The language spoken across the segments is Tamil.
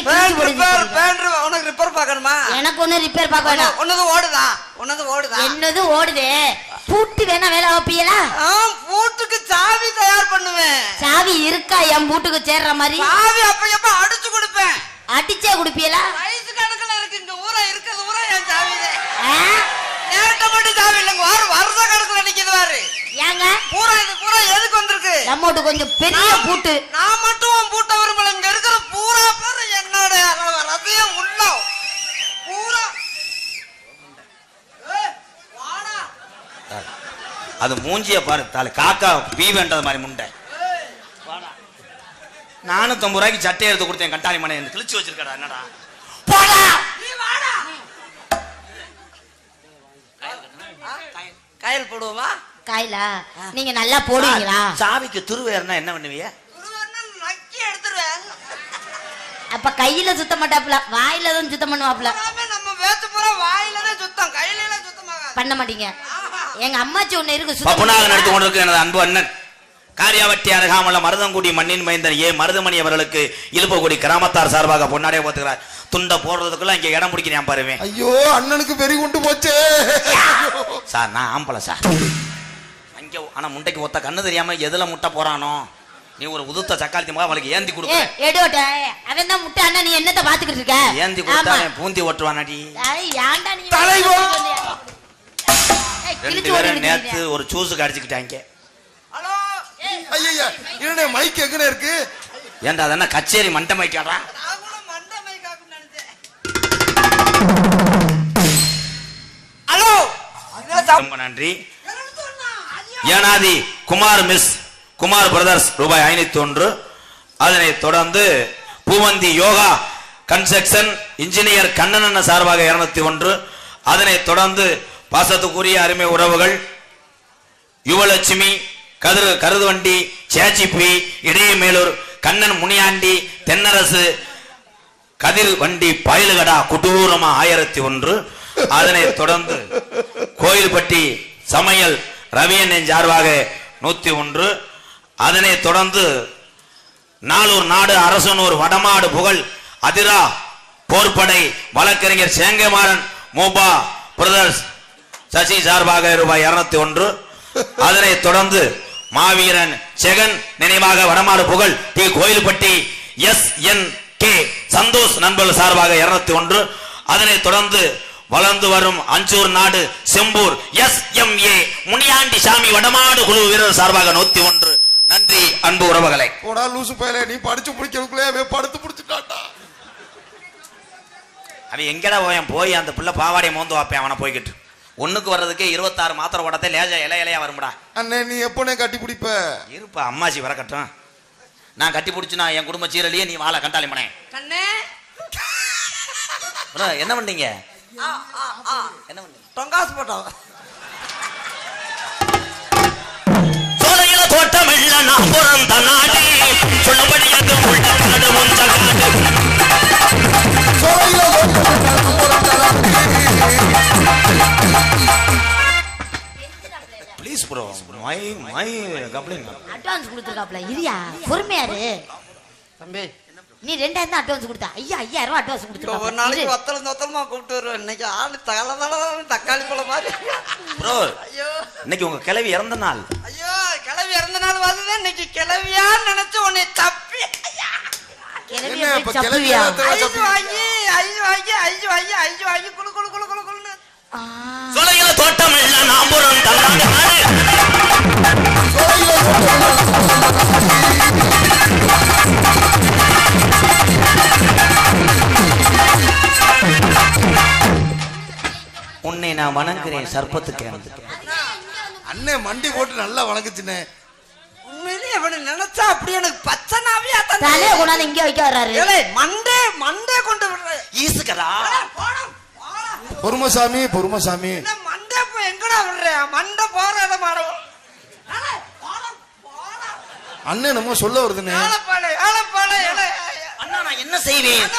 உனக்கு ரிப்பேர் பார்க்கணுமா? எனக்கு ஒண்ணு ரிப்பேர் பார்க்க வேணாம். என்னது ஓடுதே. பூட்டு வேணா வேலை வைப்பீங்களா? பூட்டுக்கு சாவி தயார் பண்ணுவேன். சாவி இருக்கா என் பூட்டுக்கு சேர்ற மாதிரி? சாவி அப்ப அடிச்சு கொடுப்பேன். அடிச்சே குடுப்பீங்களா? வயசு கணக்குல இருக்கு இங்க ஊரா இருக்குது ஊரா என் சாவியில. நேரத்தை மட்டும் சாவி இல்லைங்க வருஷ கணக்குல நிக்குது பாரு. ஏங்க பூரா எதுக்கு வந்திருக்கு? நம்மோட்டு கொஞ்சம் பெரிய பூட்டு. நான் மட்டும் பூட்ட விரும்பல. இங்க இருக்கிற பூரா பேரு என்னோட ரசியம் உள்ளம் பூரா. அது மூஞ்சிய பாரு தாலி காக்கா பீ வேண்டது மாதிரி முண்டை. 450 ரூபாய்க்கு சட்டை எடுத்து கொடுத்தேன். கண்டாளி மனை கிழிச்சு வச்சிருக்கா. என்னடா போடா நீ வாடா. காயல் போடுவோமா? காயிலா நீங்க நல்லா போடுவீங்களா? சாவிக்கு துருவேறனா என்ன பண்ணுவீங்க? நக்கி எடுத்துருவேன். அப்ப கையில சுத்த மாட்டாப்ல வாயில தான் சுத்தம் பண்ணுவாப்ல. நம்ம வேத்து பூரா வாயில தான் சுத்தம் கையில எல்லாம் சுத்தமாக பண்ண மாட்டீங்க. எங்க அம்மாச்சி ஒண்ணு இருக்கு பப்புனாக நடத்தி கொண்டிருக்கு எனது அன்பு அண்ணன் காரியாவட்டி அருகாமல மருதங்குடி மண்ணின் மைந்தன் ஏ மருதமணி அவர்களுக்கு இழுப்பகுடி கிராமத்தார் சார்பாக பொன்னாடைய போத்துக்கிறார். துண்டை போடுறதுக்குள்ள இங்க இடம் பிடிக்கிறேன் பாருவேன். ஐயோ அண்ணனுக்கு பெரிய கொண்டு போச்சே சார். நான் ஆம்பளை சார். அங்க ஆனா முட்டைக்கு ஒத்த கண்ணு தெரியாம எதுல முட்டை போறானோ நீ ஒரு உதுத்த சக்காளத்தி மகா அவளுக்கு ஏந்தி கொடுக்க. அவன் தான் முட்டை அண்ணா. நீ என்னத்த பாத்துக்கிட்டு இருக்க? ஏந்தி கொடுத்தா பூந்தி ஓட்டுவானாடி. நேத்து ஒரு சூசுக்கு அடிச்சுக்கிட்டாங்க. ஐயா என்னடா மைக் எங்கனே இருக்கு? ஏண்டா அதென்ன கச்சேரி மண்டை மைக்காடா? ஹலோ ரொம்ப நன்றி. ஏனாதி குமார் மிஸ் குமார் பிரதர்ஸ் ரூபாய் 501. அதனை தொடர்ந்து பூவந்தி யோகா கன்ஸ்ட்ரக்ஷன் இன்ஜினியர் கண்ணன் சார்பாக 201. அதனை தொடர்ந்து பாசத்துக்குரிய அருமை உறவுகள் யுவலட்சுமி கருதுவண்டி சேச்சிப்பி இடையமேலூர் கண்ணன் முனியாண்டி தென்னரசு கதிர் வண்டி பயிலுகடா குடூரமா 1001. அதனை தொடர்ந்து கோயில்பட்டி சமையல் ரவியன் சார்பாக 101. அதனை தொடர்ந்து நாளூர் நாடு அரசனூர் வடமாடு புகழ் அதிரா போர்படை வழக்கறிஞர் சேங்கமாறன் மோபா பிரதர்ஸ் சசி சார்பாக ரூபாய் 201. அதனை தொடர்ந்து மாவீரன் ஜெகன் நினைவாக வடமாடு புகழ் டி கோயில்பட்டி SNK சந்தோஷ் நண்பர்கள் சார்பாக 201. அதனை தொடர்ந்து வளர்ந்து வரும் அஞ்சூர் நாடு செம்பூர் SMA முனியாண்டி சாமி வடமாடு குழு வீரர் சார்பாக 101. நன்றி அன்பு உறவுகளை. போடா லூசு பயலே நீ படிச்சு பிடிக்கிறதுக்குள்ளே படுத்து பிடிச்சிட்டாட்டா. அவன் எங்கடா போய் அந்த பிள்ளை பாவாடைய மோந்து வாப்பேன். அவனை போய்கிட்டு ஒண்ணுக்கு வர்றதுக்கே 26 மாத்திரை ஓடத்தை லேஜா இலையா வரும்டா. அண்ணே நீ எப்பனே கட்டி பிடிப்ப? இருப்பா அம்மாச்சி வரக்கட்டும். நான் கட்டி பிடிச்சு நான் என் குடும்ப சீரலியே நீ வாழ கண்டாளி மனே. என்ன பண்ணீங்க? என்ன பண்ணீங்க? டொங்காசு போட்டோம். சோலையில தோட்டம் இல்ல நான் பிறந்த நாடு சொல்லபடி அது உள்ள நாடு முந்த நாடு. சோலையில please bro my coupling advance கொடுத்துருக்காப்ல. இரியா பொறுமையாரு தம்பி. நீ 2000 தான் அட்வான்ஸ் கொடுத்தா. 5000 ரூபாய் அட்வான்ஸ் கொடுத்துருக்க. ஒரு நாளைக்கு ஒத்தலமா கூப்பிட்டு வருவேன். இன்னைக்கு ஆளு தக்காளி பழம் மாதிரி. ப்ரோ ஐயோ இன்னைக்கு உங்க கிளவி இறந்த நாள். ஐயோ கிளவி இறந்த நாள் வருது. இன்னைக்கு கிளவியா நினைச்சு உன்னை தப்பி சோலையில தோட்டம் இல்ல நான் பிறந்த நாடு. உன்னை நான் வணங்குறேன் சர்ப்பத்துக்கு. அண்ணே மண்டி போட்டு நல்லா வணங்குச்சுனே. உண்மையிலேயே அவனை நினைச்சா அப்படி எனக்கு பச்சனாவியா தலைய கொண்டாந்து இங்க வைக்க வர்றாரு. மண்டே கொண்டு விடுற ஈசுக்கடா. பொறுமசாமி மண்டே போய் எங்கடா விடுற? மண்டை போற இடம் ஆடவும். அண்ணே நம்ம சொல்ல வருதுனே. அண்ணா நான் என்ன செய்வேன்?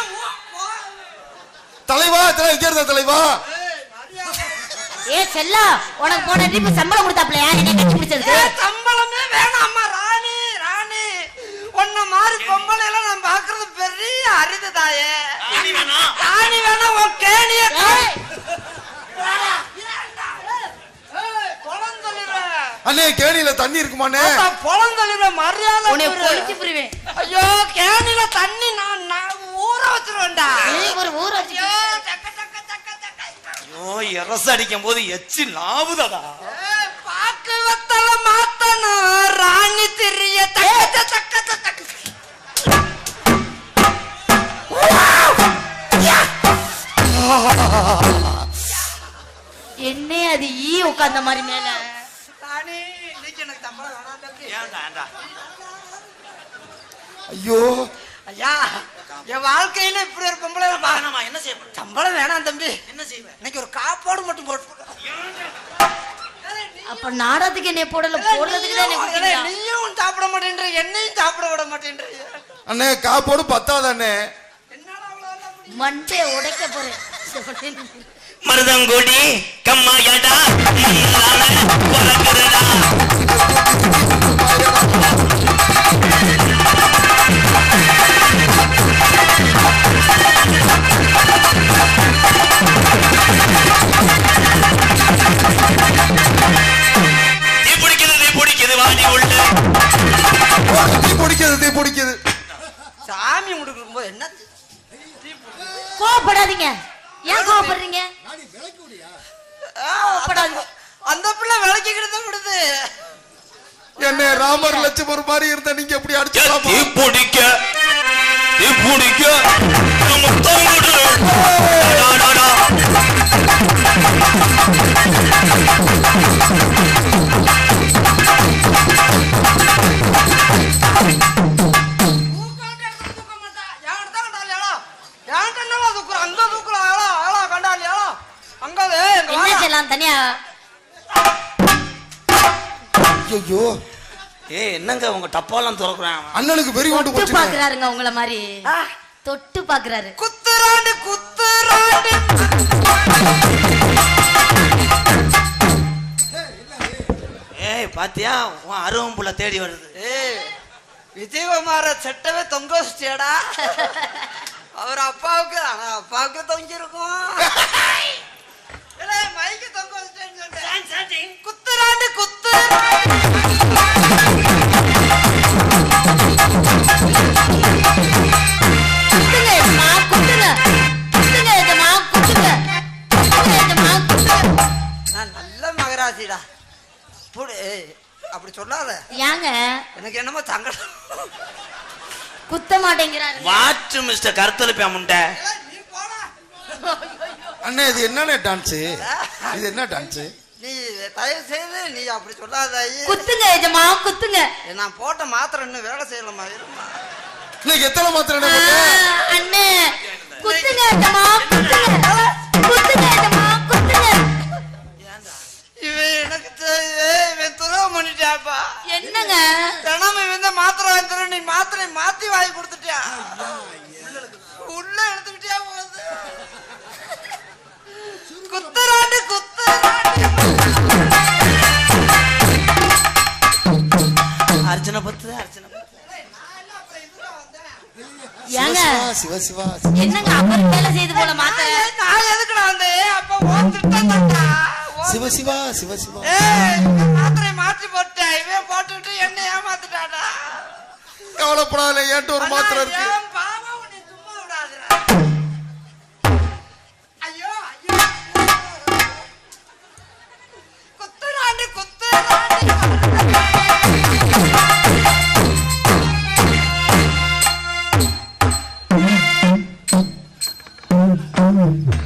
தலைவா இங்க இருந்த தலைவா. ஏ செல்லா உனக்கு போன ட்ரிப் சம்பளம் கொடுத்தாப்லையா? என்ன கட்டி பிடிச்சது? சம்பளமே வேணாம்மா. ராணி உன்ன மாதிரி பொம்பளை எல்லாம் நான் பாக்குறது பெரிய அரிது தாயே. தானி வேணா உன் கேணிய அண்ணே கேணியில தண்ணி இருக்குமாண்ணே? பொழந்தொழில மரியாதை உன்னை பொழிச்சு புரிவேன். ஐயோ கேணில தண்ணி நான் ஊற வச்சிருவேன்டா. ஒரு ஊர வச்சு ஐயோ எரச அடிக்கும் போது எச்சி லாவுதடா. பாக்கு வத்தல மாத்தணும் ராணி திரிய தக்க தக்க தக்க. என்ன அது ஈ உட்கார்ந்த மாதிரி மேல. ராணி இன்னைக்கு எனக்கு சம்பளம் வேணாம் தம்பி. ஐயோ ஐயா என் வாழ்க்கையில இப்படி ஒரு பொம்பளை வாங்கணுமா? என்ன செய்ய போற? சம்பளம் வேணாம் தம்பி. என்ன செய்வேன்? இன்னைக்கு ஒரு காப்பாடு மட்டும் போட்டு அப்ப நாடகத்துக்கு என்ன போடல, போடுறதுக்கு தான் என்ன கொடுத்தீங்க. நீயும் சாப்பிட மாட்டேன்ற என்னையும் சாப்பிட விட மாட்டேன்ற. அண்ணே காப்போடு பத்தாதண்ணே. மண்டைய உடைக்க போறேன். மருதங்குடி கம்மாயாடா பொறக்கிறடா. தீ பிடிக்குது. சாமி முடிக்கும் போது என்ன கோவப்படாதீங்க. ஏன் கோவப்படுறீங்க? அந்த பிள்ளை விளக்கிக்கிட்டு விடுது. என்ன ராமர் லட்சுமர் மாதிரி இருந்த நீங்க எப்படி அடிச்சுக்கலாம்? தீ பிடிக்க தனியா ஐயோ என்னங்க உங்க டப்பாலாம் திறக்குறான். அண்ணனுக்கு வெறி கொண்டு போச்சு. பாக்குறாருங்க உங்கள மாதிரி தொட்டு பாக்குறாரு. குத்துறாண்டு குத்துறாண்டு. ஏய் பாத்தியா உன் அருவம்புல தேடி வருது. ஏய் விஜயகுமார செட்டவே தொங்க வச்சியாடா. அவர் அப்பாவுக்கு தொங்கிருக்கும். மைக்கு தொங்க வச்சிட்டேன்னு சொல்லிட்டேன். குத்துறாண்டு குத்துறாண்டு. நான் நல்ல மகராசிடா. அப்படி சொல்லாத. ஏங்க எனக்கு என்னமோ சங்கடம். குத்த மாட்டேங்கிறாரு. வாட் மிஸ்டர் கருத்தலுப்பா முண்டை. அண்ணே இது என்னண்ணே டான்ஸ்? இது என்ன டான்ஸ்? நீ தயவு செய்து நீ அப்படி சொல்லாத. குத்துங்க எஜமா குத்துங்க. நான் போட்ட மாத்திரை இன்னும் வேலை செய்யலாமா? இருமா இன்னைக்கு எத்தனை மாத்திரை அண்ணே குத்துங்க எஜமா குத்துங்க. குத்துங்க எஜமா குத்துங்க. இவன் எனக்கு இவன் துரோகம் பண்ணிட்டாப்பா. என்னங்க தினமும் இவன் மாத்திரை வாங்கி நீ மாத்திரை மாத்தி வாங்கி கொடுத்துட்டியா? உள்ள எடுத்துக்கிட்டியா போகுது. குத்துறாண்டு குத்துறாண்டு. அர்ச்சனை பத்து அர்ச்சனை. ஏங்க சிவா சிவா என்னங்க அப்புறம் வேலை செய்து போல மாத்திரை. நான் எதுக்குடா வந்தேன்? அப்ப ஓன் திட்டம் தட்டா. சிவா சிவா சிவா சிவா. மாத்திரை மாற்றி போட்டேன். இவன் போட்டுட்டு என்ன ஏமாத்துட்டாடா. கவலைப்படாத ஏன்ட்டு ஒரு மாத்திரை இருக்கு. பாவம் உன்னை சும்மா விடாதுடா. ஐயோ ஐயோ. குத்துறாண்டு குத்துறாண்டு.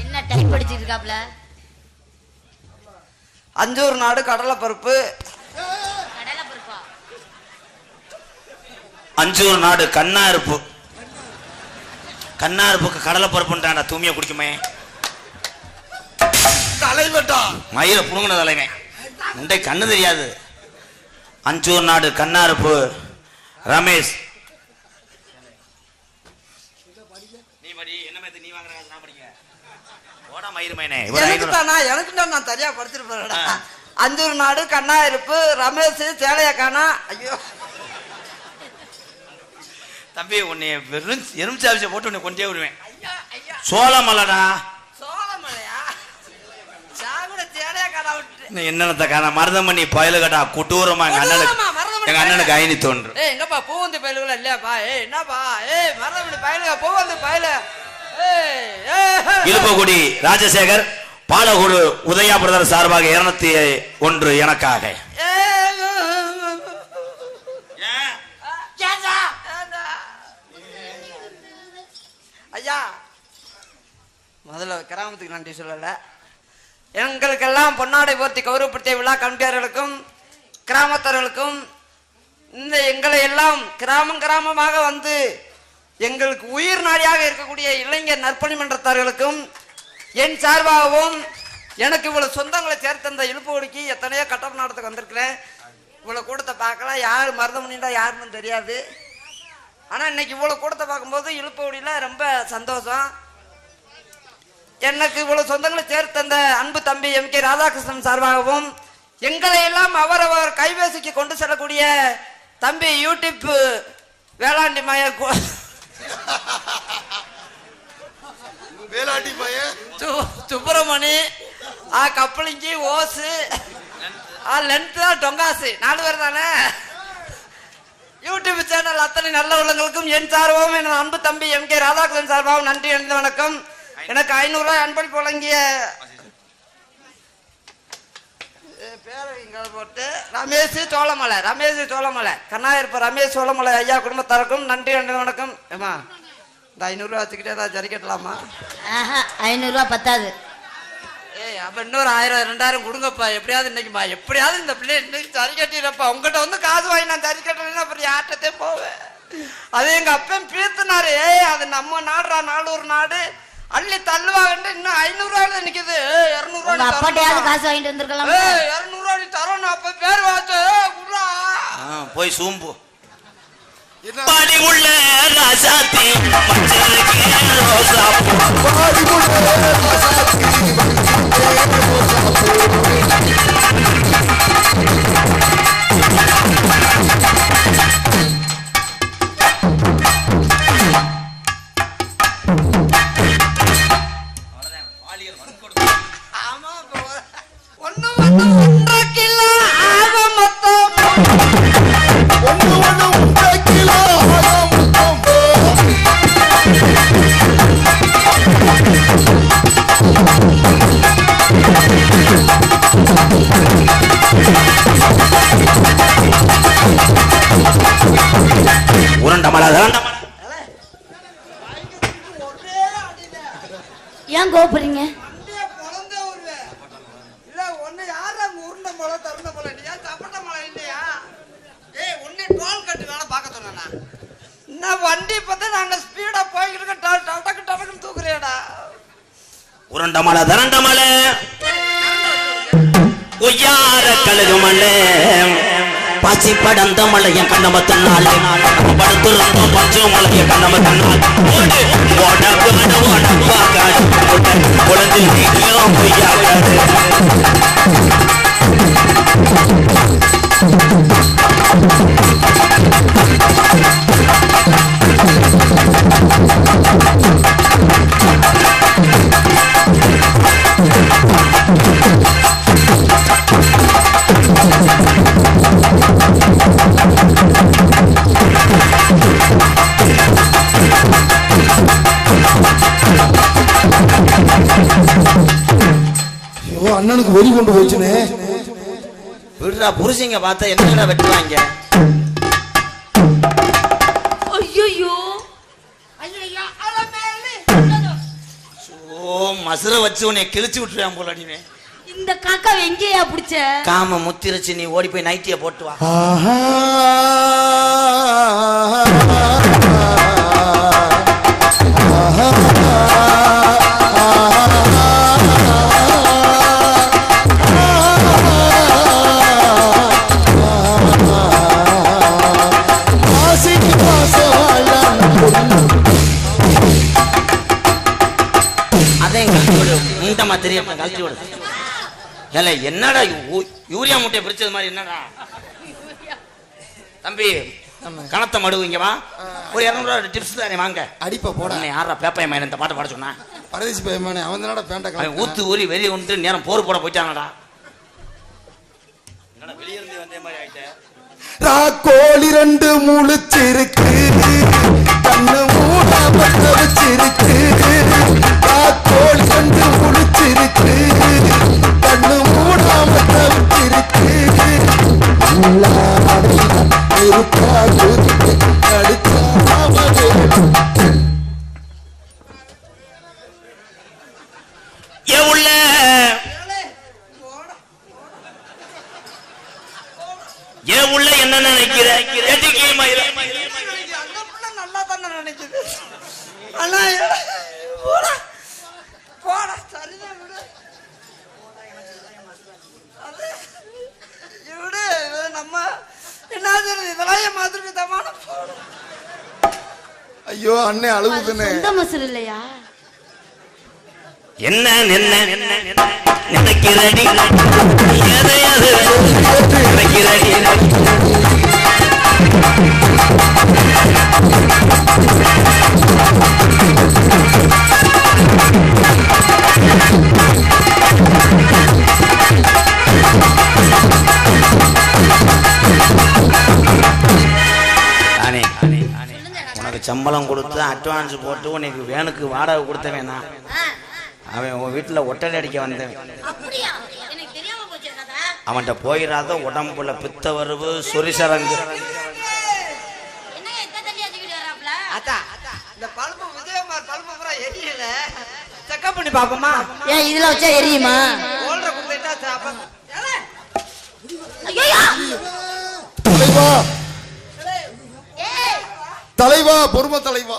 என்ன டைப் படிச்சிட்டு இருக்காப்ல? அஞ்சூர் நாடு கடலை பருப்பு. கடலை பருப்பா? அஞ்சூர் நாடு கண்ணாருப்பு. கண்ணாருப்புக்கு கடலை பருப்புன்றாண்டா தூமியா குடிக்குமே. தலைவட்டா மயில புடுங்கின தலைமை முண்டை கண்ணு தெரியாது. அஞ்சூர் நாடு கண்ணாருப்பு ரமேஷ். நீ படி என்ன மேத்து நீ வாங்குற நான் படிக்க ஓட மயிர்மேனே. எனக்கு நான் சரியா படிச்சிருப்பேன்டா. அஞ்சூர் நாடு கண்ணாயிருப்பு ரமேஷ் சேலையா காணா. ஐயோ தம்பி உன்னை வெறும் எலுமிச்சாவிசை போட்டு உன்னை கொண்டே விடுவேன். ஐயா ஐயா சோளமலைடா. சோளமலையா? சாகுட தேடையா கடா விட்டு. என்னத்த காண மருதமணி பயலுகடா கொடூரமா எங்க அண்ணனுக்கு ஐனி தோன்று. ஏய் எங்கப்பா பூவந்தி பயலுகள இல்லையாப்பா? ஏய் என்னப்பா? ஏய் மருதமணி பயலுக பூவந்தி பயல. இலுப்பகுடி ராஜசேகர் பாலகுடு உதயா பிரதர் சார்பாக 201 எனக்காக. ஐயா முதல்ல கிராமத்துக்கு நன்றி சொல்லல. எங்களுக்கெல்லாம் பொன்னாடை போர்த்தி கௌரவப்படுத்திய விழா கமிட்டியாளர்களுக்கும் கிராமத்தார்களுக்கும் இந்த எங்களை எல்லாம் கிராமமாக வந்து எங்களுக்கு உயிர் நாடியாக இருக்கக்கூடிய இளைஞர் நற்பணி மன்றத்தார்களுக்கும் என் சார்பாகவும் எனக்கு இவ்வளவு சொந்தங்களை சேர்த்து அந்த இழுப்புவடிக்கு எத்தனையோ கட்டண நாடத்துக்கு வந்திருக்கிறேன். இவ்வளவு கூட்டத்தை பார்க்கலாம். யார் மருதமணிண்டா யாருன்னு தெரியாது. ஆனால் இன்னைக்கு இவ்வளவு கூட்டத்தை பார்க்கும்போது இழுப்புவடியில ரொம்ப சந்தோஷம். எனக்கு இவ்வளவு சொந்தங்களை சேர்த்து அந்த அன்பு தம்பி MK ராதாகிருஷ்ணன் சார்பாகவும் எங்களை எல்லாம் அவரவர் கைபேசிக்கு கொண்டு செல்லக்கூடிய தம்பி யூடியூப் வேளாண்டி மய வேளாண்டி பையன் சுப்பிரமணி கப்பலிங்கி ஓசு லென்த் டொங்காசு 4 பேர் தானே. யூடியூப் சேனல் அத்தனை நல்ல உள்ளங்களுக்கும் என் சார்பாகவும் என் அன்பு தம்பி MK ராதாகிருஷ்ணன் சார்பாகவும் நன்றி எழுந்த வணக்கம். எனக்கு 500 ரூபாய் அன்பளிப்பு வழங்கிய பேரை போட்டு ரமேஷ் சோளமலை கண்ணாயிருப்ப ரமேஷ் சோளமலை ஐயா குடும்பத்தாருக்கும் நன்றி எழுந்த வணக்கம். ஏமா இந்த 500 ரூபா வச்சுக்கிட்டே ஏதாவது ஜரி கட்டலாமா? 500 ரூபா பத்தாது. ஏய் அப்ப இன்னொரு 1000 2000 கொடுங்கப்பா. எப்படியாவது இன்னைக்குமா எப்படியாவது இந்த பிள்ளை இன்னைக்கு ஜரி கட்டிடுறப்பா. உங்ககிட்ட வந்து காசு வாங்கி நான் ஜரி கட்டலைன்னா அப்புறம் யார்கிட்டே போவேன். அது எங்க அப்பன் பீத்துனாரு. ஏய் அது நம்ம நாடுறா நாளூர் நாடு அள்ளி தள்ளுவாங்கன்னு இன்னும் 500 ரூபாயில நிக்குது. 200 ரூபாய் அப்பாட்டையாவது காசு வாங்கிட்டு வந்திருக்கலாம். 200 ரூபாய் தரோம். அப்ப பேர் வாச்சு போய் சூம்பு பாடி உள்ள ராசாத்தி ஏன் கோபப்படுறீங்க? வண்டி பார்த்தா நாங்க ஸ்பீடா போய்கிட்டு தூக்குறியாடா. உருண்டமலை தரண்டமலை ஒய்யார கழுகுமலை பசி படந்த மலைய கண்ணமத்தனாலே படுத்துருந்தோம் பஞ்சம் மலைய கண்ணமத்தனால் குழந்தை பொய்யாக்காடு அண்ணனுக்கு வெறி கொண்டு போச்சுனே. விடுறா புருஷங்க பார்த்தா என்னடா வெட்டுவாங்க. ஐயோ மசுர வச்சு உன்னை கிழிச்சு விட்டுருவான் போல. அடிமே இந்த காக்கா எங்கேயா பிடிச்ச? காம முத்திருச்சு. நீ ஓடி போய் நைட்டிய போட்டு வா. என்னடா யூரியா மூட்டையை பிரிச்சது மாதிரி என்னடா தம்பி கணத்த மடு இங்க வா. ஒரு 200 ரூபா டிப்ஸ் தானே வாங்க. அடிப்ப போட யாரா பேப்பைய மயன் இந்த பாட்டு பாட சொன்னா? பரதேசி பயமானே அவன் தானடா பேண்ட அவன் ஊத்து ஊறி வெளியே வந்து நேரம் போர் போட போயிட்டானடா. என்னடா வெளியே இருந்து வந்தே மாதிரி ஆயிட்டேன். கோழி 2 முழிச்சிருக்கு கண்ணு மூடாம தவிச்சிருக்கு. கோழி 2 முழிச்சிருக்கு கண்ணு மூடாம தவிச்சிருக்கு. ஏன் உள்ள என்ன நினைக்கிற? நல்லா தானே நினைக்குது. அண்ணா போடா போடா சரிதான் விடு. விடு நம்ம என்ன இதெல்லாம் என் மாதிரி தமான. ஐயோ அண்ணே அழுகுதுன்னு. சொந்த மசூர் இல்லையா? என்ன நினைக்கிறடி? நினைக்கிறடி? உனக்கு சம்பளம் கொடுத்து அட்வான்ஸ் போட்டு உனக்கு வேனுக்கு வாடகை கொடுத்த வேணாம். அவன் உன் வீட்டுல ஒட்டடை அடிக்க வந்தவன். அவன்கிட்ட போயிடாத உடம்புல பித்த வருவு சொரிசரங்கு. இந்த பல்பு விஜயகுமார் பல்பு பூரா எரியல. செக்அப் பண்ணி பாப்போமா? ஏன் இதுல வச்சா எரியுமா? ஓல்ற குடுத்தா சாப்ப. தலைவா தலைவா பொறுமை தலைவா.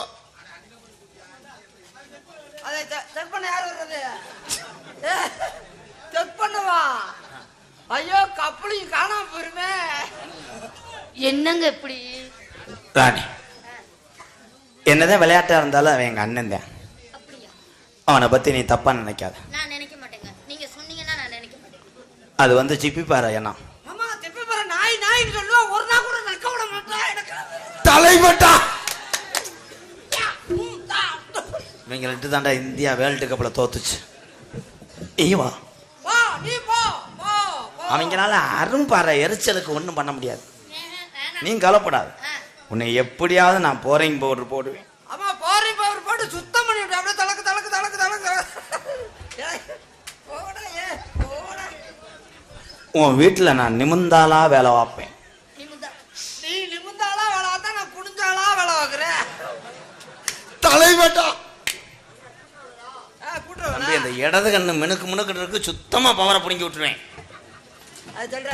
அதை செக் பண்ண யார் வர்றது? செக் பண்ணுவா. ஐயோ கப்பலையும் காணாம போயிருமே. என்னங்க இப்படி? ராணி என்னதான் விளையாட்டா இருந்தாலும் அவன் எங்க அண்ணன் தான். அவனை பத்தி நீ தப்பா நினைக்காத. நான் நினைக்க மாட்டேங்க. நீங்க சொன்னீங்கன்னா நான் நினைக்க மாட்டேன். அது வந்து சிப்பி பாரு என்ன. ஆமா சிப்பி பாரு நாய் நாய்னு சொல்லுவா. ஒரு நாள் கூட நக்க விட மாட்டா. எனக்கு தலைவட்டா இவங்க 2 தாண்டா இந்தியா வேர்ல்டு கப்ல தோத்துச்சு. ஐயவா வா நீ போ போ. அவங்களால அரும்பாறை எரிச்சலுக்கு ஒண்ணும் பண்ண முடியாது. நீ கவலைப்படாது. உன்னை எப்படியாவது நான் போரிங் பவுடர் போடுவேன். ஆமா போரிங் பவுடர் போட்டு சுத்தம் பண்ணி விட்டு அப்படியே தலக்கு தலக்கு தலக்கு தலக்கு. போடா ஏ போடா. உன் வீட்டுல நான் நிமிந்தாலா வேலை பார்ப்பேன். நீ நிமிந்தாளா வேலை பார்த்தா நான் குனிஞ்சாளா வேலை பார்க்குறேன். தலைவட்டா தம்பி இந்த இடது கண்ணு மினுக்கு மினுக்கிட்டு இருக்கு. சுத்தமா பவரை பிடிங்கி விட்டுருவேன்.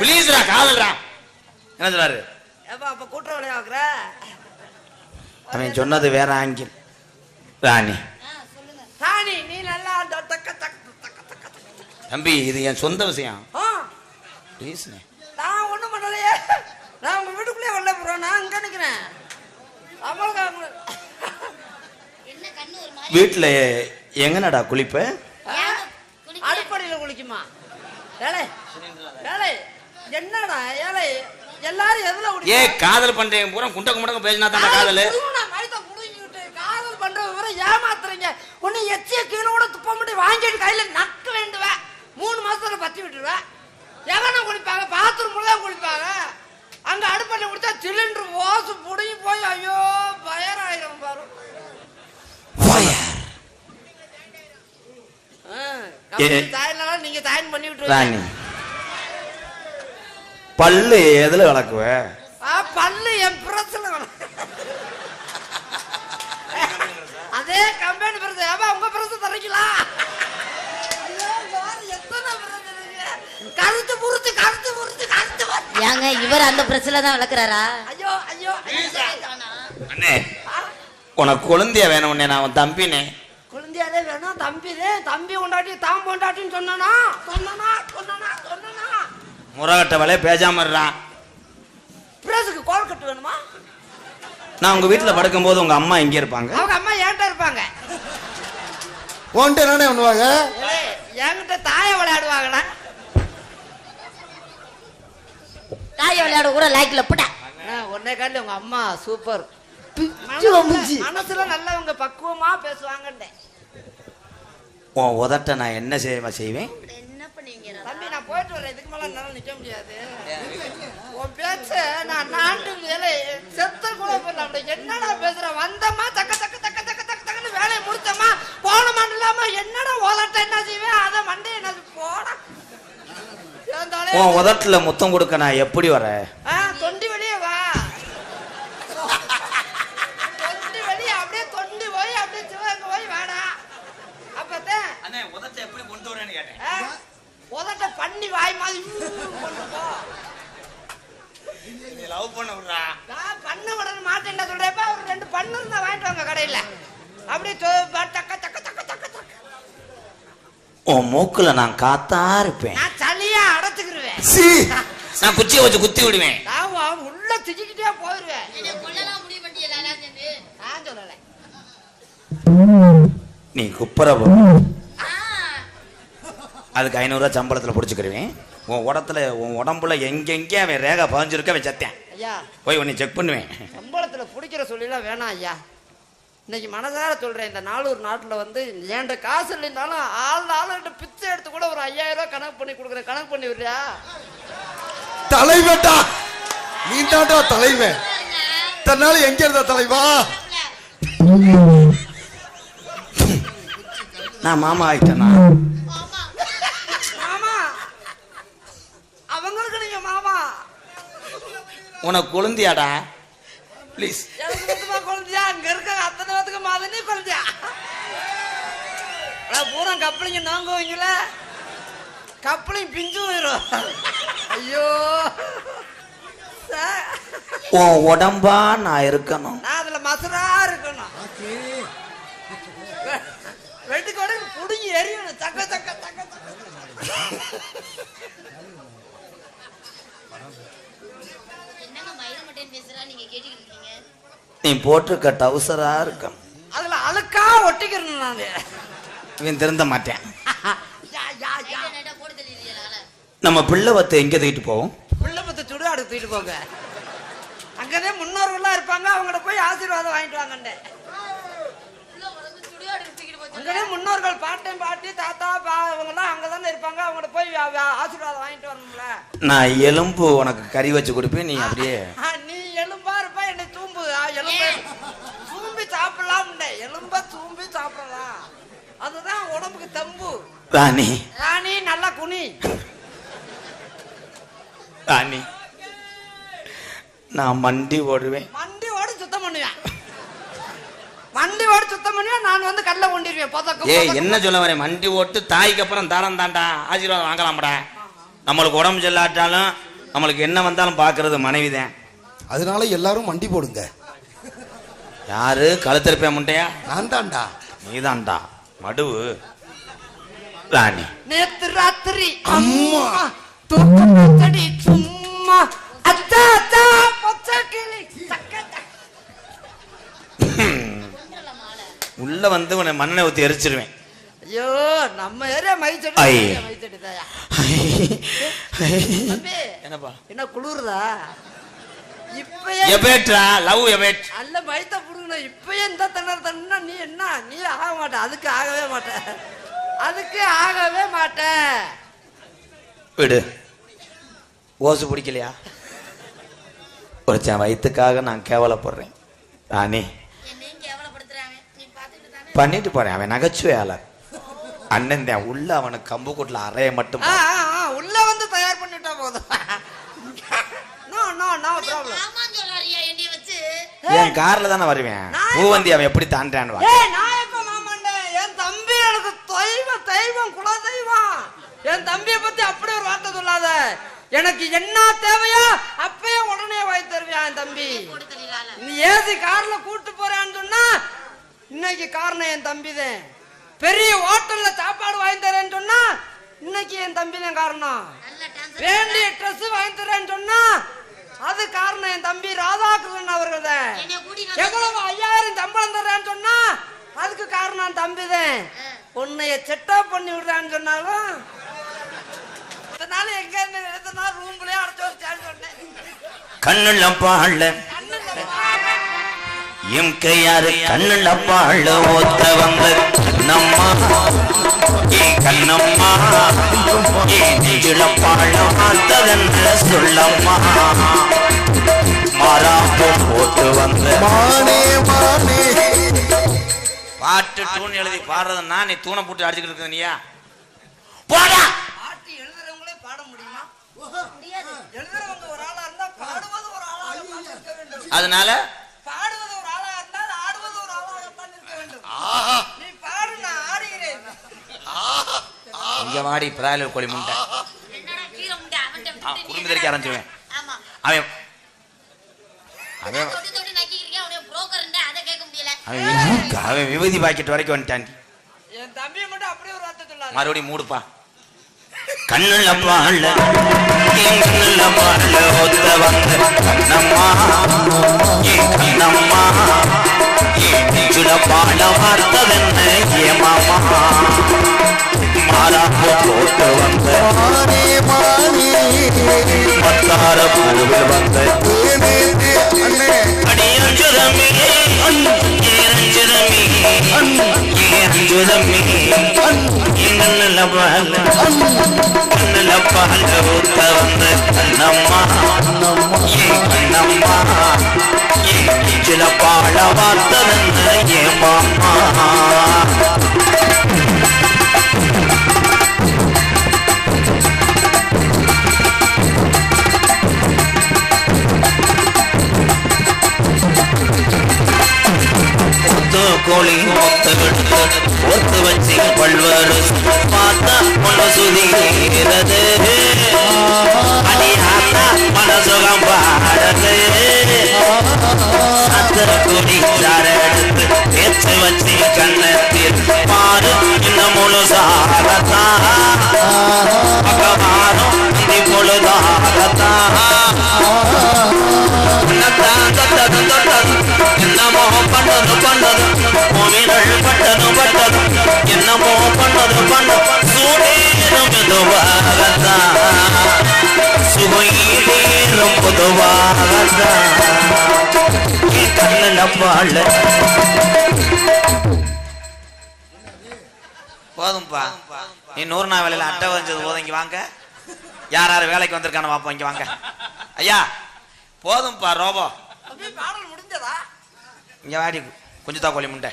பிளீஸ்ரா காதல்ரா. என்ன சொல்றாரு? அப்ப கூட்டுற வேலையா பார்க்குற? அவன் சொன்னது வேற ஆங்கிள். ராணி ராணி நீ நல்லா தக்க தக்க தக்க தக்க. தம்பி இது என் சொந்த விஷயம். ப்ளீஸ்ண்ணே. நான் ஒண்ணும் பண்ணலையே. நான் உங்க வீட்டுக்குள்ளே வரல ப்ரோ. நான் இங்க நிக்கிறேன். வீட்டுல எங்கனடா குளிப்ப? அடுப்படையில குளிக்குமா? ஏலே ஏலே என்னடா ஏலே எல்லாரும் எதுல குளிக்க? ஏ காதல் பண்றேன் பூரா குண்ட குண்டங்க பேசினா தான் காதல். காதல் பண்ற விவர ஏமாத்துறீங்க. ஒண்ணு எச்சிய கீழே கூட துப்ப மட்டும் வாங்கிட்டு கையில நக்க வேண்டுவேன். 3 மாசத்துல பத்தி விட்டுருவேன். எவன குளிப்பாங்க? பாத்ரூம் தான் குளிப்பாங்க. அங்க அடுப்படையில குடிச்சா சிலிண்டர் ஓசு புடிங்கி போய் ஐயோ பயராயிரம் பாரு. நீங்க தாயின் பண்ணி விட்டுருவீங்க. பல்லு எதுல விளக்குவ? பல்லு என் பிரச்சனை. அதே கம்பெனி பிரச்சனை. ஏப்பா உங்க பிரச்சனை தரீங்களா? கழுத்து புரிச்சு கழுத்து புரிச்சு கழுத்து. ஏங்க இவர் அந்த பிரச்சனை தான் விளக்குறாரா? ஐயோ ஐயோ அண்ணே உனக்கு குழந்தைய வேணும். உன்னை நான் தம்பினே. குழந்தையாலே வேணும். தம்பிதே தம்பி கொண்டாட்டி தாம் கொண்டாட்டின்னு சொன்னா சொன்னா சொன்னா சொன்னா முறகட்ட வேலையை பேசாம இருறான். பிரேசுக்கு கோல் கட்டு வேணுமா? நான் உங்க வீட்டுல படுக்கும் போது உங்க அம்மா எங்க இருப்பாங்க? அவங்க அம்மா என்கிட்ட இருப்பாங்க. உன்கிட்ட என்ன பண்ணுவாங்க? என்கிட்ட தாய விளையாடுவாங்கடா. தாய விளையாட கூட லைக்ல போட்டா உன்னை காட்டி உங்க அம்மா சூப்பர். மனசுல நல்லவங்க பக்குவமா பேசுவாங்கன்னே. உன் உதட்ட நான் என்ன செய்வேன்? தம்பி நான் போயிட்டு வரேன், இதுக்கு மேல என்னால நிக்க முடியாது. உன் பேச்ச நான் நாட்டு வேலை செத்த கூட போயிடலாம். அப்படி என்னடா பேசுற? வந்தமா தக்க தக்க தக்க தக்க தக்க தக்கன்னு வேலையை முடிச்சமா போனமா இல்லாம என்னடா உதட்ட என்ன செய்வேன்? அதை மண்டே என்ன போட உன் உதட்டுல முத்தம் கொடுக்க நான் எப்படி வர? தொண்டி வெளியே வா. தொண்டி வெளியே அப்படியே தொண்டி போய் அப்படியே சிவகங்கை போய் வாடா. அப்பதான் உதட்டை எப்படி கொண்டு வரேன்னு கேட்டேன். உதட்ட பண்ணி வாய் மாதிரி கொண்டு போ. லவ் பண்ண விடுறா. நான் பண்ண விட மாட்டேன் சொல்றேப்ப. ஒரு 2 பண்ணு இருந்தா வாங்கிட்டு வாங்க கடையில. அப்படியே தக்க தக்க தக்க தக்க தக்க. உன் மூக்குல நான் காத்தா இருப்பேன். நான் சளியா அடைச்சுக்கிருவேன். நான் குச்சியை வச்சு குத்தி விடுவேன். நான் உள்ள திஜிக்கிட்டே போயிருவேன். நான் சொல்லல. நீ குப்புற அதுக்கு 500 ரூபாய் சம்பளத்துல புடிச்சுக்கிருவேன். உன் உடம்புல எங்கெங்கே அவன் ரேகா பதிஞ்சிருக்க அவன் சத்தேன். ஐயா போய் உன்னை செக் பண்ணுவேன். சம்பளத்துல பிடிக்கிற சொல்லிலாம் வேணாம் ஐயா. இன்னைக்கு மனசார சொல்றேன், இந்த நாளூர் நாட்டுல வந்து என்கிட்ட காசு இல்லைன்னாலும் ஆளுகிட்ட பிச்சை எடுத்து கூட ஒரு 5000 ரூபாய் கணக்கு பண்ணி கொடுக்குறேன். கணக்கு பண்ணி விடுறியா? தலைவன்டா நீ தாண்டா தலைவன். தன்னால எங்க இருந்தா தலைவா? நான் மாமா ஆயிட்டேனா? மாமா அவங்களுக்கு நீங்க மாமா. உனக்கு குழந்தையாடா? ப்ளீஸ் குழந்தையா? அங்க இருக்க அத்தனை பேத்துக்கு மாதிரி குழந்தையா? பூரா கப்பலிங்க நாங்குவீங்கள, கப்பலிங் பிஞ்சு போயிரும். ஐயோ உன் உடம்பா நான் இருக்கணும். நான் அதுல மசரா இருக்கணும். வெட்டுக்கு உடனே புடுங்கி எரியணும். தக்க தக்க தக்க நீ போட்டிருக்க டவுசரா இருக்கணும். அதுல அழுக்கா ஒட்டிக்கிறேன் நானு. இவன் திருந்த மாட்டேன். நம்ம பிள்ளை வத்தை எங்க தூக்கிட்டு போவோம்? பிள்ளை பத்த சுடுகாடு தூக்கிட்டு போங்க. அங்கதான் முன்னோர்கள்லாம் இருப்பாங்க, அவங்கள்ட்ட போய் ஆசீர்வாதம் வாங்கிட்டு வாங்கண்டே. அங்கதான் முன்னோர்கள் பாட்டன் பாட்டி தாத்தா அவங்கெல்லாம் அங்கதானே இருப்பாங்க, அவங்கள்ட்ட போய் ஆசீர்வாதம் வாங்கிட்டு வரணும்ல. நான் எலும்பு உனக்கு கறி வச்சு கொடுப்பேன், நீ அப்படியே. நீ எலும்பா இருப்பா, என்னை தூம்பு. எலும்பு தூம்பி சாப்பிடலாம். எலும்பா தூம்பி சாப்பிடலாம், அதுதான் உடம்புக்கு தம்பு. ராணி ராணி நல்லா குனி. ராணி நான் மண்டி ஓடுவேன். மண்டி ஓடி சுத்தம் பண்ணுவேன். மண்டி ஓடி சுத்தம் பண்ணுவேன். நான் வந்து கல்ல கொண்டிருவேன். என்ன சொல்ல வரேன்? மண்டி ஓட்டு தாய்க்கு அப்புறம் தாரம் தாண்டா ஆசீர்வாதம் வாங்கலாம்டா. நம்மளுக்கு உடம்பு செல்லாட்டாலும் நம்மளுக்கு என்ன வந்தாலும் பாக்குறது மனைவிதான். அதனால எல்லாரும் மண்டி போடுங்க. யாரு கழுத்திருப்பேன் முண்டையா? நான் தான்டா. நீதான்டா மடுவு. ராணி நேத்து ராத்திரி அம்மா தூக்கம் சும்மா அத்தா அத்தா பச்சை கிளி உள்ள வந்து உன்னை மண்ணை ஊத்தி எரிச்சிருவேன். ஐயோ நம்ம ஏரியா மைச்சடி மைச்சடிதாயா. என்னப்பா என்ன குளிருதா? அல்ல மயத்த புடுங்கணும். இப்பயே இந்த தண்ணா நீ என்ன? நீ ஆக மாட்ட. அதுக்கு ஆகவே மாட்ட. அதுக்கு ஆகவே மாட்ட. விடு. ஓசு பிடிக்கலையா? ஒருத்தன் வயிற்றுக்காக நான் கேவலப்படுறேன். ராணி பண்ணிட்டு போறேன். அவன் நகைச்சுவையாளர் அண்ணன் தான். உள்ள அவனுக்கு கம்பு கூட்டுல அறைய மட்டும் உள்ள வந்து தயார் பண்ணிட்டா போதும். என் கார்ல தானே வருவேன். பூவந்தி அவன் எப்படி தாண்டான்னு. என் தம்பி எனக்கு தெய்வம் குல தெய்வம். என் தம்பியை பத்தி அப்படி ஒரு வார்த்தை சொல்லாத. எனக்கு என்ன தேவையோ அப்பயே உடனே வாங்கி தருவியா என் தம்பி. நீ ஏசி கார்ல கூட்டு போறான்னு சொன்னா இன்னைக்கு காரணம் என் தம்பி தான். பெரிய ஹோட்டல்ல சாப்பாடு வாங்கி தரேன்னு சொன்னா இன்னைக்கு என் தம்பி தான் காரணம். வேண்டிய ட்ரெஸ் வாங்கி தரேன்னு சொன்னா அது காரணம் என் தம்பி ராதாகிருஷ்ணன் அவர்கள் தான். எவ்வளவு 5000 சம்பளம் தர்றேன்னு சொன்னா அதுக்கு காரணம் தம்பி தான். உன்னைய செட்டப் பண்ணி விடுறான்னு சொன்னாலும் எங்க ரூம்லயே அடைச்சு வச்சான்னு சொன்னேன். கண்ணுள்ள பாழ எம் கையாறு கண்ணுள்ள பாழ ஒத்த வந்த கண்ணம்மா ஏ கண்ணம்மா ஏ நெஞ்சுல பாழ மாத்ததென்ன சொல்லம்மா மாறாப்போ போட்டு வந்த மானே மானே பாட்டு தூண் எழுதி பாடுறதுன்னா நீ தூணை போட்டு அடிச்சுக்கிட்டு இருக்க நீயா போடா. பாட்டு எழுதுறவங்களே பாட முடியுமா? எழுதுறவங்க ஒரு ஆளா இருந்தா பாடுவது ஒரு ஆளாக இருக்க வேண்டும். அதனால பாடுவது ஒரு ஆளா இருந்தால் ஆடுவது ஒரு ஆளாகத்தான் இருக்க வேண்டும். நீ பாடு, நான் ஆடுகிறேன். இங்க வாடி பிராயலர் கோழி முண்டை குடும்பம் தெரிக்க ஆரம்பிச்சுவேன். அவன் அவன் விபூதி பாக்கெட் வரைக்கும் வந்துட்டான். என் தம்பியை மட்டும் அப்படியே ஒரு வார்த்தை சொல்லாத. மறுபடியும் மூடுப்பா. கண்ணுள்ள பாழ கண்ணுள்ள பாழ ஒத்த வந்த கண்ணம்மா ஏ கண்ணம்மா ஏ நெஞ்சுல பாழ பார்த்ததென்ன ஏமாமா மாறாப்போ போட்டு வந்த மானே மானே மத்தார பூவில் வந்த அண்ணே அடியஞ்சுதமே ஏரஞ்சுதமே ஏரஞ்சுதமே கண்ணுல பாழ கண்ணுல பாழ ஊத்த வந்த கண்ணம்மா ஏ கண்ணம்மா ஏ நெஞ்சுல பாழ பார்த்ததென்ன ஏமாமா கோழி ஒத்து வச்சு பல்வரு பார்த்தா சுதீரது அடியாத்தா மனசுகம் பாடது சத்திர குடி சார எடுத்து தேச்சு வச்சு கண்ணத்தில் பாரு இந்த முழு சாரத்தா பகவானும் இந்த பொழுதாரத்தா என்னமோ பண்ணது பண்ணது மொழிகள் பட்டது பட்டது என்னமோ பண்ணது பண்ணது சூடேறும் மெதுவாகத்தான் சுகையிலேறும் பொதுவாகத்தான் கண்ணில் பாழ போதும்பா. நீ 100 நாள் வேலையில அட்டை வந்தது போதும். இங்க வாங்க, யார் யார் வேலைக்கு வந்திருக்கான பாப்போம். இங்க வாங்க ஐயா. போதும்பா ரோபோ. பாடல் முடிஞ்சதா? இங்க வாடி கொஞ்சம் தான் கோழி முண்டை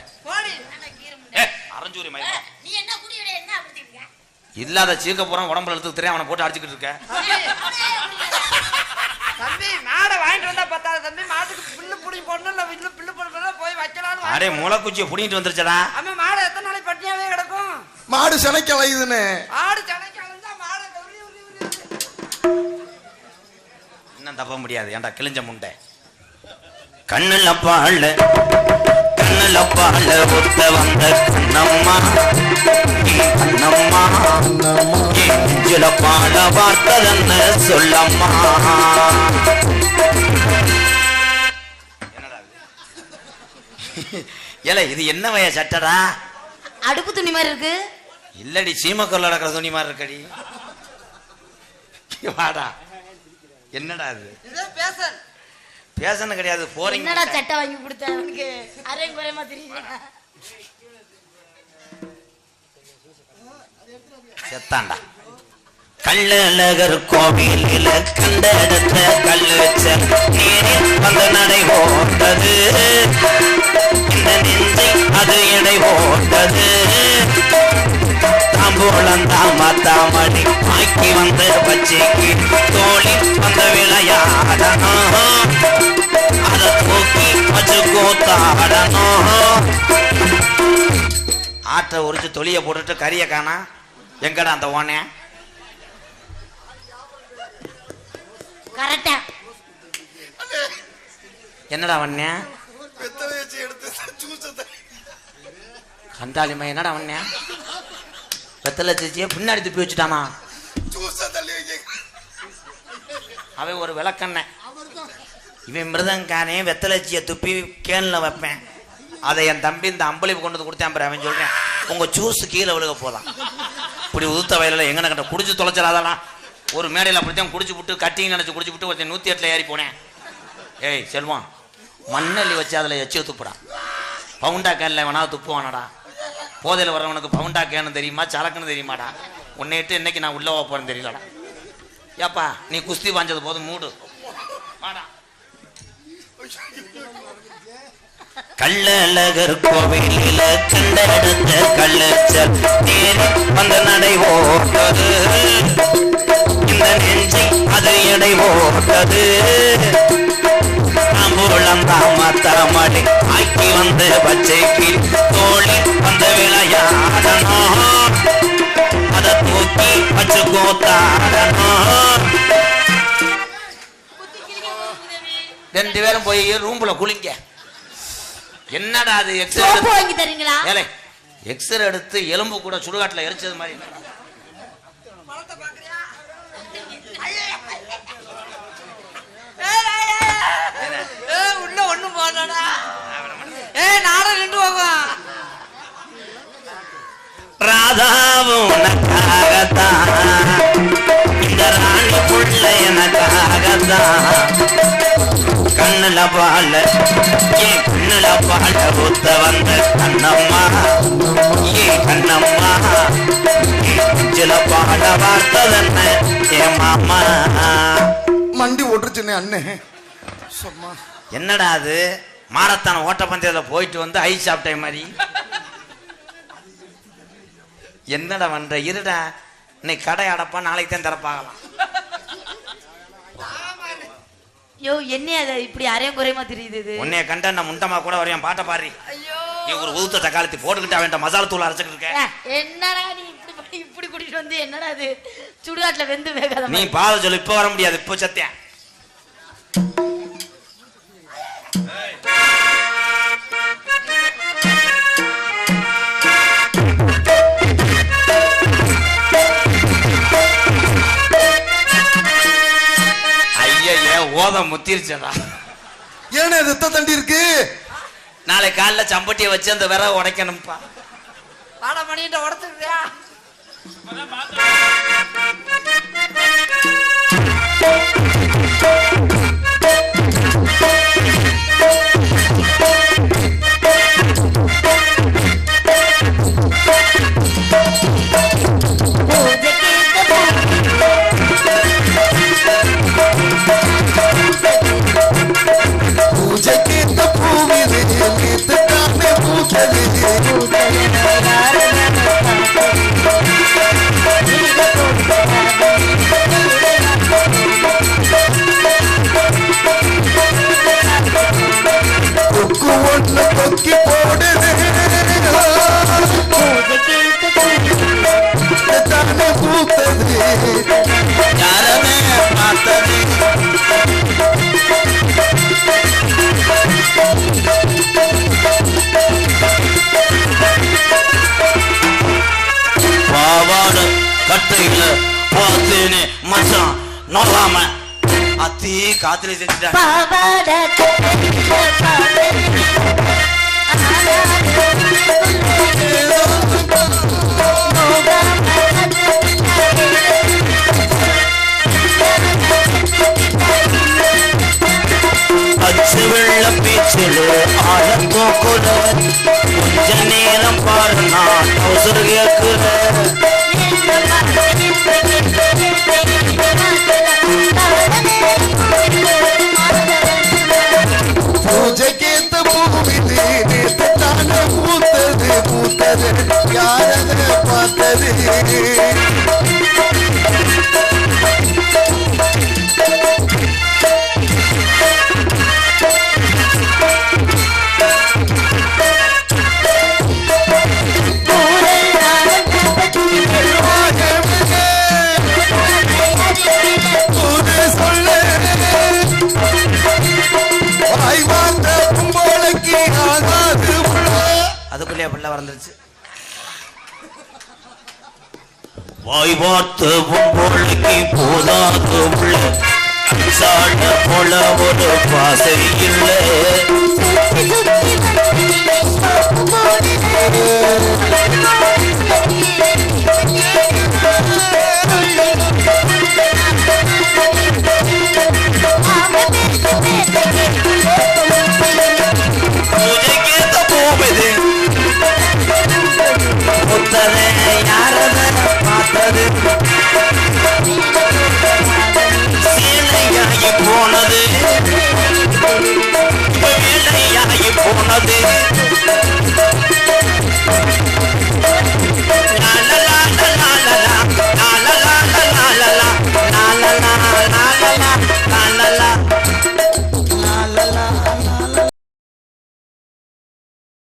அரஞ்சூரி மயிலா இல்லாத சீக்க போறான் உடம்புல எடுத்து தெரியும் அவனை போட்டு அடிச்சுக்கிட்டு இருக்க. தம்பி மாடை வாங்கிட்டு வந்தா பத்தாது தம்பி. மாட்டுக்கு பில்லு புடி போடணும், இல்ல பில்லு போடணும், போய் வைக்கலாம்னு. அடே முளைக்குச்சியை புடிங்கிட்டு வந்துருச்சடா. அவன் மாடு எத்தனை நாளைக்கு பட்டினியாவே கிடக்கும்? மாடு சினைக்க வயதுன்னு ஆடு சனைக்கு அழுந்தா மாடை உரி உரி உரி. இன்னும் தப்ப முடியாது. ஏன்டா கிழிஞ்ச முண்டை. கண்ணுல பாழ கண்ணுல பாழ ஒத்த வந்த கண்ணம்மா கண்ணம்மா நெஞ்சுல பாழ பார்த்ததென்ன சொல்லம்மா. ஏல இது என்ன வய சட்டடா? அடுப்பு துணி மாதிரி இருக்கு. இல்லடி சீமக்கல்ல நடக்கிற துணி மாதிரி இருக்கடி. வாடா. என்னடா இது? இதே பேசன். பேசணும் கிடையாது. போறீங்க. என்னடா சட்டை வாங்கி கொடுத்தேன் உனக்கு? அரையும் குறையமா தெரியுது. செத்தாண்டா. கள்ளழகர் கோவிலில கண்ட இடத்த கல்லு வச்ச நீரில் வந்து நடை போட்டது. இந்த நெஞ்சை அது இடை போட்டது. தாம்பூலம் தாமத்தாமணி ஆக்கி வந்த பச்சைக்கு தோழி வந்த விளையாடணும். அதை தூக்கி வச்சு கூத்தாடணும். ஆற்றை உரிச்சு தொலிய போட்டுட்டு கறிய காணா. எங்கடா அந்த ஓனே? கரெக்டா. என்னடா வண்ணே? வெத்தலையச்சி எடுத்து ஜூஸை கண்டாலிமா என்னடா வண்ணே? வெத்தலை சேச்சியை பின்னாடி துப்பி வச்சுட்டானா? ஜூஸை தள்ளி வைக்க. அவன் ஒரு விளக்கண்ண. இவன் மிருதங்கானே வெத்தலைச்சியை துப்பி கேன்ல வைப்பேன். அதை என் தம்பி இந்த அம்பளிப்பு கொண்டு வந்து கொடுத்தேன். அவன் சொல்றேன் உங்க ஜூஸ் கீழே விழுக போதான். இப்படி உதுத்த வயலில் எங்கன கட்ட குடிச்சு தொலைச்சிடாதலாம். ஒரு மேடையில் அப்படித்தான் குடிச்சு விட்டு கட்டிங் நினைச்சு குடிச்சு விட்டு ஒருத்தன் 108 ஏறி போனேன். ஏய் செல்வான், மண்ணள்ளி வச்சு அதில் எச்சு துப்புடா. பவுண்டா கேன்ல வேணா துப்புவானடா. போதையில் வர்றவனுக்கு பவுண்டா கேன்னு தெரியுமா, சலக்குன்னு தெரியுமாடா? உன்னைட்டு இன்னைக்கு நான் உள்ள போறேன்னு தெரியலடா. ஏப்பா நீ குஸ்தி பாஞ்சது போதும், மூடு வாடா. கள்ளழகர் கோவிலில கண்டெடுத்த கள்ளச்சல் தேனி வந்த நடை ஓட்டது, இந்த நெஞ்சை அது எடை ஓட்டது. தாம்பூலம் தாமத்தாமடி ஆக்கி வந்து பச்சைக்கு தோழி வந்த விளையாடணும், அதை தூக்கி வச்சு கோத்தாடணும். 2 பேரும் போய் ரூம்ல குளிங்க. என்னடா அது எக்ஸ்ரே வாங்கி தரீங்களா? ஏலே எக்ஸ்ரே எடுத்து எலும்பு கூட சுடுகாட்டுல எரிச்சது மாதிரி. உள்ள ஒண்ணு போடா. நானும் நின்று போகும். ராதாவும் உனக்காகத்தான், இந்த ராணி புள்ள எனக்காகத்தான். கண்ணுல பால ஏன் கண்ணுல பால ஊத்த வந்த கண்ணம்மா, ஏன் கண்ணம்மா சில பால வார்த்ததென்ன என் மாமா. மண்டி ஓட்டுருச்சுனே அண்ணே சும்மா. என்னடா அது மாரத்தான ஓட்டப்பந்தயத்தில் போயிட்டு வந்து ஐஸ் சாப்பிட்ட மாதிரி. என்னடா பண்ற? இருடா, இன்னைக்கு கடை அடப்பா, நாளைக்கு தான் திறப்பாகலாம். யோ என்ன அது இப்படி அரையும் குறையமா தெரியுது? இது உன்னைய கண்ட நான் முண்டமா கூட வரையும் பாட்ட பாரு. நீ ஒரு ஊத்த தக்காளத்தி போட்டுக்கிட்டு அவன் மசாலா தூள் அரைச்சிட்டு இருக்க. என்னடா நீ இப்படி கூட்டிட்டு வந்து என்னடா அது சுடுகாட்டுல வெந்து வேகாத? நீ பாத சொல்லு, இப்ப வர முடியாது, இப்ப சத்தியம். ஓதம் முத்திருச்சடா. ஏன்னா ரத்த தண்டி இருக்கு. நாளை காலைல சம்பட்டியை வச்சு அந்த விரவை உடைக்கணும்பா. பாட பண்ணிட்டு உடச்சுக்கிறியா? நோகாம அத்தி காத்துல செஞ்சுட்டா. அச்சு வெள்ள பீச்சில் ஆழப்போக்குல கொஞ்ச நேரம் பாரு, நான் அவசர கேட்குற. பூஜைக்கேத்த பூமி நேத்து தானே பூத்தது பூத்தது, யாரத பார்த்தது? அதுக்குள்ளே பிள்ளை வளர்ந்துருச்சு. வாய் பார்த்து பொம்பளைக்கு போதாது உள்ள சாட போல ஒரு பாசை இல்லை. யாரத பார்த்தது சேலையாகி போனது வேலையாகி போனது